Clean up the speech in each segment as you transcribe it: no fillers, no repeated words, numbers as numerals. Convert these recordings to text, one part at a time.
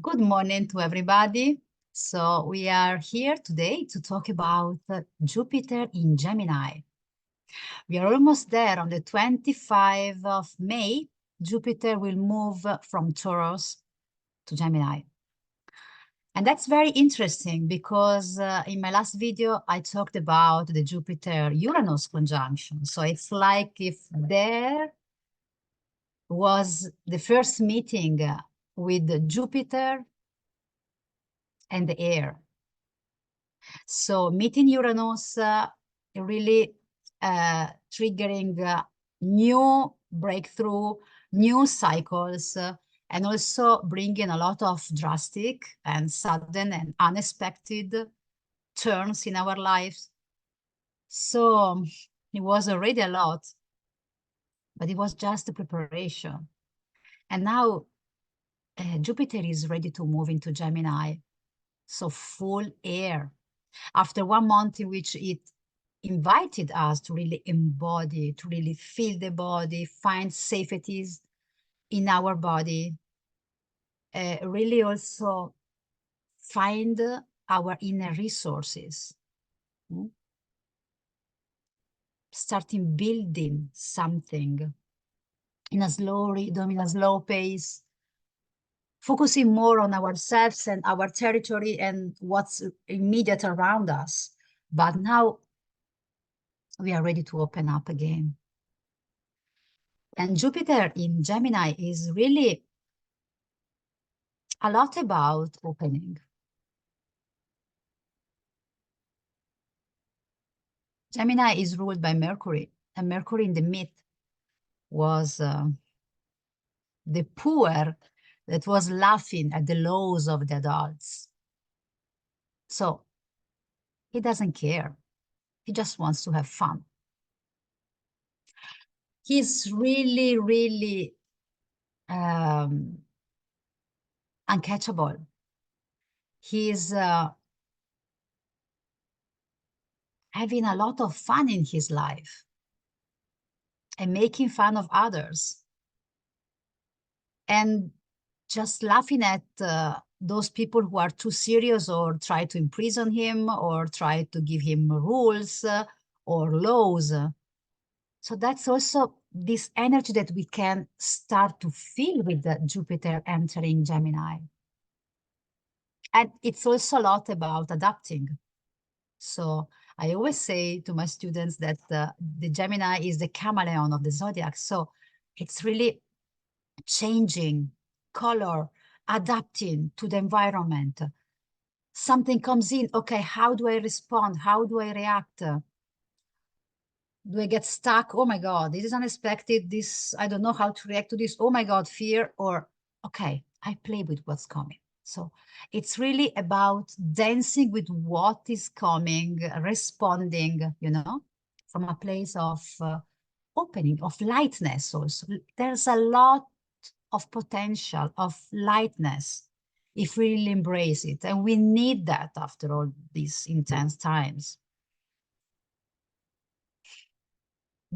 Good morning to everybody. So we are here today to talk about Jupiter in Gemini. We are almost there. On the 25th of May, Jupiter will move from Taurus to Gemini. And that's very interesting because in my last video, I talked about the Jupiter-Uranus conjunction. So it's like if there was the first meeting with Jupiter and the air. So meeting Uranus really triggering new breakthrough, new cycles, and also bringing a lot of drastic and sudden and unexpected turns in our lives. So it was already a lot, but it was just a preparation. And now Jupiter is ready to move into Gemini. So full air. After 1 month in which it invited us to really embody, to really feel the body, find safeties in our body, really also find our inner resources. Starting building something in a slow rhythm, in a slow pace, focusing more on ourselves and our territory and what's immediate around us. But now we are ready to open up again. And Jupiter in Gemini is really a lot about opening. Gemini is ruled by Mercury, and Mercury in the myth was the poor that was laughing at the laws of the adults. So he doesn't care. He just wants to have fun. He's really, really uncatchable. He's having a lot of fun in his life and making fun of others. And just laughing at those people who are too serious or try to imprison him or try to give him rules or laws. So that's also this energy that we can start to feel with the Jupiter entering Gemini. And it's also a lot about adapting. So I always say to my students that the Gemini is the chameleon of the zodiac. So it's really changing color, adapting to the environment. Something comes in, okay, how do I respond? How do I react? Do I get stuck? Oh my God, this is unexpected. This, I don't know how to react to this. Oh my God, fear. Or, okay, I play with what's coming. So it's really about dancing with what is coming, responding, you know, from a place of opening, of lightness also. There's a lot of potential, of lightness, if we really embrace it. And we need that after all these intense times.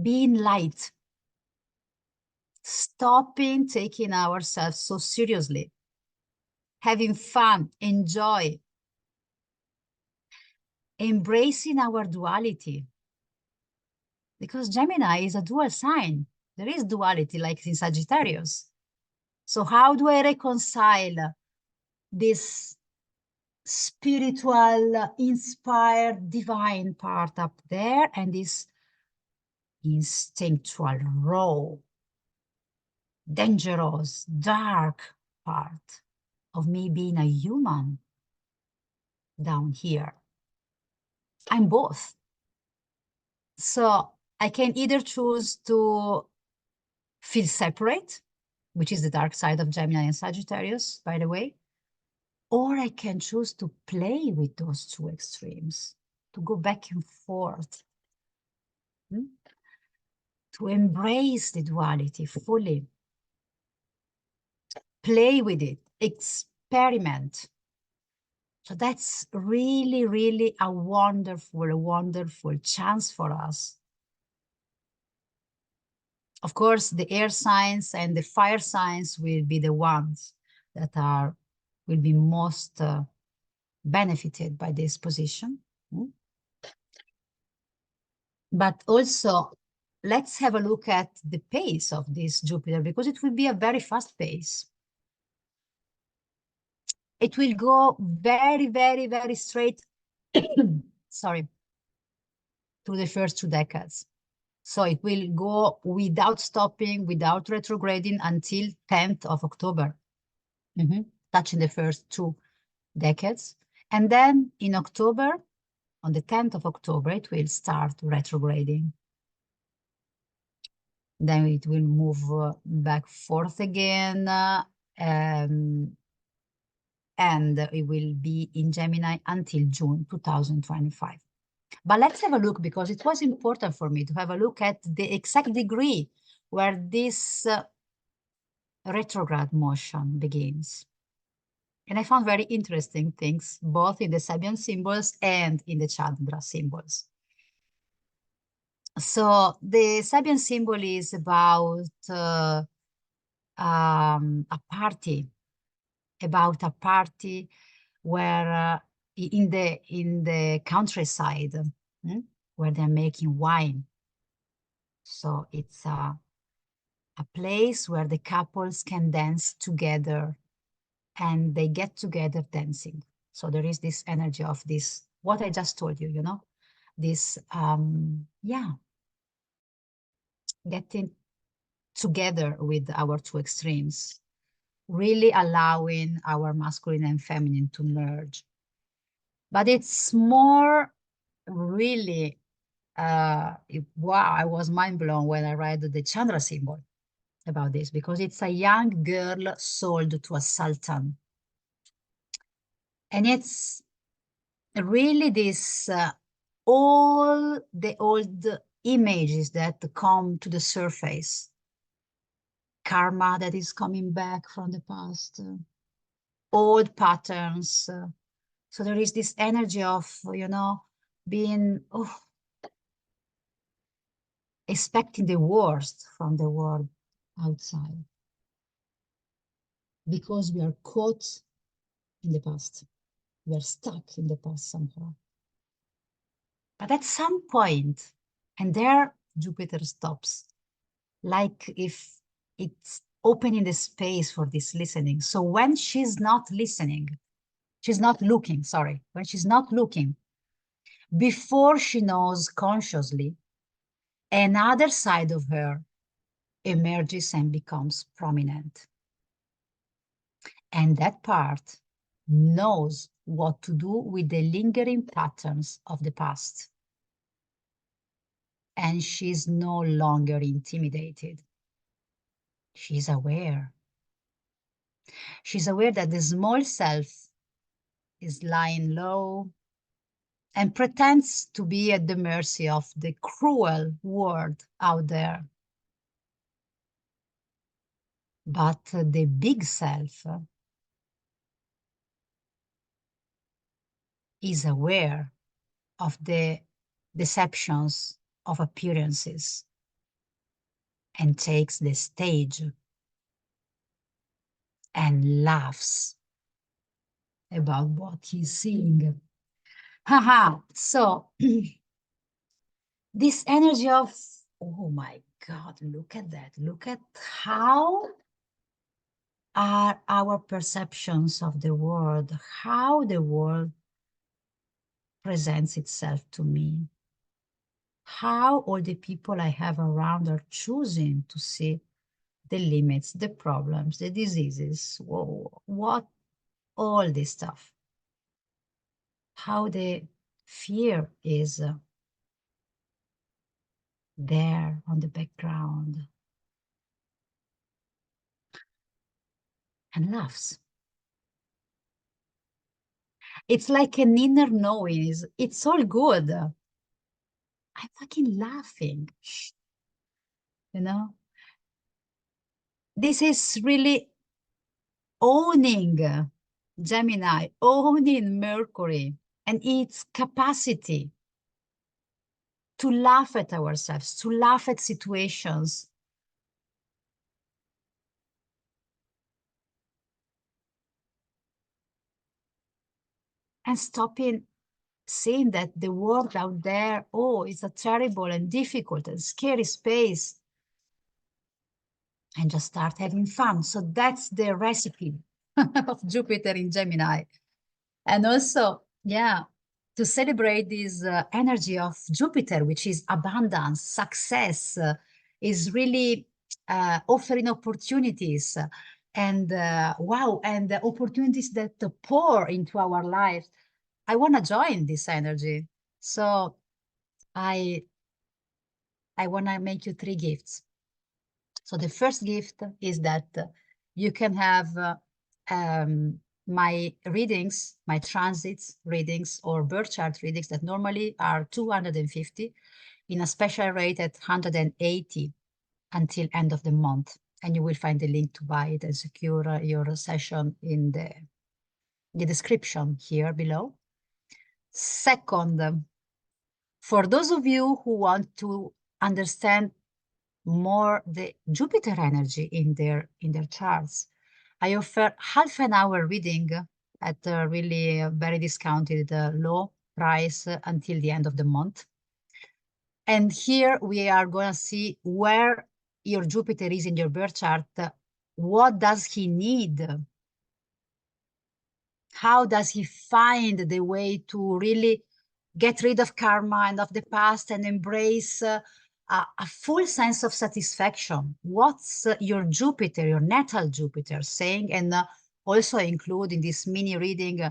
Being light, stopping taking ourselves so seriously, having fun, enjoy, embracing our duality. Because Gemini is a dual sign. There is duality like in Sagittarius. So how do I reconcile this spiritual, inspired, divine part up there and this instinctual, raw, dangerous, dark part of me being a human down here? I'm both. So I can either choose to feel separate, which is the dark side of Gemini and Sagittarius, by the way, or I can choose to play with those two extremes, to go back and forth, to embrace the duality fully, play with it, experiment. So that's really, really a wonderful chance for us. Of course, the air signs and the fire signs will be the ones that will be most benefited by this position. But also, let's have a look at the pace of this Jupiter, because it will be a very fast pace. It will go very, very, very straight, sorry, through the first 2 decades. So it will go without stopping, without retrograding until 10th of October, touching the first 2 decades. And then in October, on the 10th of October, it will start retrograding. Then it will move back forth again, and it will be in Gemini until June 2025. But let's have a look, because it was important for me to have a look at the exact degree where this retrograde motion begins. And I found very interesting things, both in the Sabian symbols and in the Chandra symbols. So the Sabian symbol is about a party, where in the countryside, where they're making wine. So it's a place where the couples can dance together, and they get together dancing. So there is this energy of this, what I just told you, you know, this, getting together with our 2 extremes, really allowing our masculine and feminine to merge. But it's more really, wow, I was mind blown when I read the Chandra symbol about this, because it's a young girl sold to a sultan. And it's really this, all the old images that come to the surface, karma that is coming back from the past, old patterns. So there is this energy of, you know, being, expecting the worst from the world outside, because we are caught in the past. We are stuck in the past somehow. But at some point, and there Jupiter stops, like if it's opening the space for this listening. So when she's not listening, she's not looking, sorry, when she's not looking, before she knows consciously, another side of her emerges and becomes prominent. And that part knows what to do with the lingering patterns of the past. And she's no longer intimidated. She's aware. She's aware that the small self is lying low and pretends to be at the mercy of the cruel world out there. But the big self is aware of the deceptions of appearances and takes the stage and laughs about what he's seeing. Haha, so this energy of, oh my God, look at that. Look at how are our perceptions of the world, how the world presents itself to me, how all the people I have around are choosing to see the limits, the problems, the diseases, what, all this stuff. How the fear is there on the background, and laughs. It's like an inner knowing, it's all good. I'm fucking laughing, you know? This is really owning Gemini, owning Mercury and its capacity to laugh at ourselves, to laugh at situations. and stopping seeing that the world out there, oh, it's a terrible and difficult and scary space, and just start having fun. So that's the recipe of Jupiter in Gemini. And also, yeah, to celebrate this energy of Jupiter, which is abundance, success, is really offering opportunities and wow, and the opportunities that pour into our lives. I want to join this energy. So I want to make you 3 gifts. So the first gift is that you can have my readings, my transits readings or birth chart readings that normally are 250 in a special rate at 180 until end of the month. And you will find the link to buy it and secure your session in the description here below. Second, for those of you who want to understand more the Jupiter energy in their charts, I offer half an hour reading at a really very discounted low price until the end of the month. And here we are going to see where your Jupiter is in your birth chart. What does he need? How does he find the way to really get rid of karma and of the past and embrace a full sense of satisfaction? What's your Jupiter, your natal Jupiter saying? And also include in this mini reading,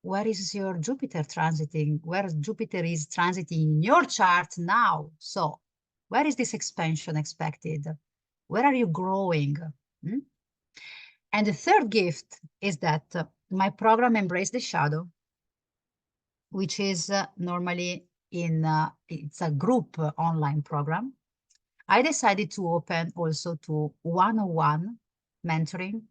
where is your Jupiter transiting? Where Jupiter is transiting in your chart now? So where is this expansion expected? Where are you growing? And the third gift is that my program Embrace the Shadow, which is normally it's a group online program. I decided to open also to one-on-one mentoring,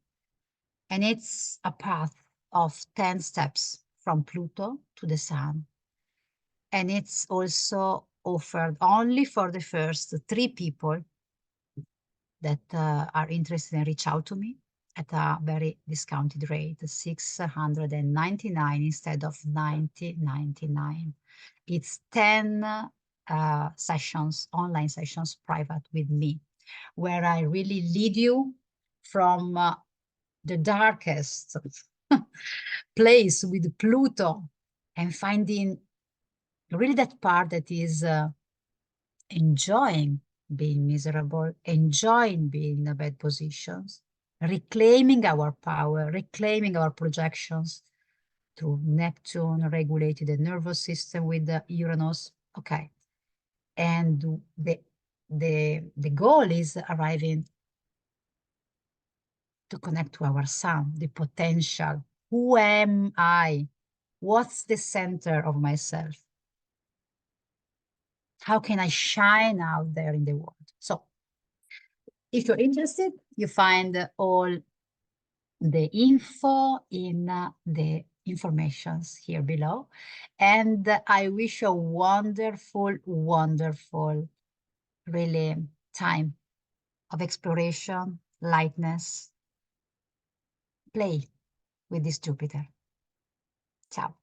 and it's a path of 10 steps from Pluto to the Sun. And it's also offered only for the first 3 people that are interested and reach out to me at a very discounted rate, 699 instead of 90.99. It's 10 sessions, online sessions, private with me, where I really lead you from the darkest place with Pluto and finding really that part that is enjoying being miserable, enjoying being in bad positions, reclaiming our power, reclaiming our projections through Neptune, regulated the nervous system with the Uranus. Okay. And the goal is arriving to connect to our sun, the potential. Who am I? What's the center of myself? How can I shine out there in the world? So if you're interested, you find all the info in the informations here below. And I wish you a wonderful, wonderful, really time of exploration, lightness, play with this Jupiter. Ciao.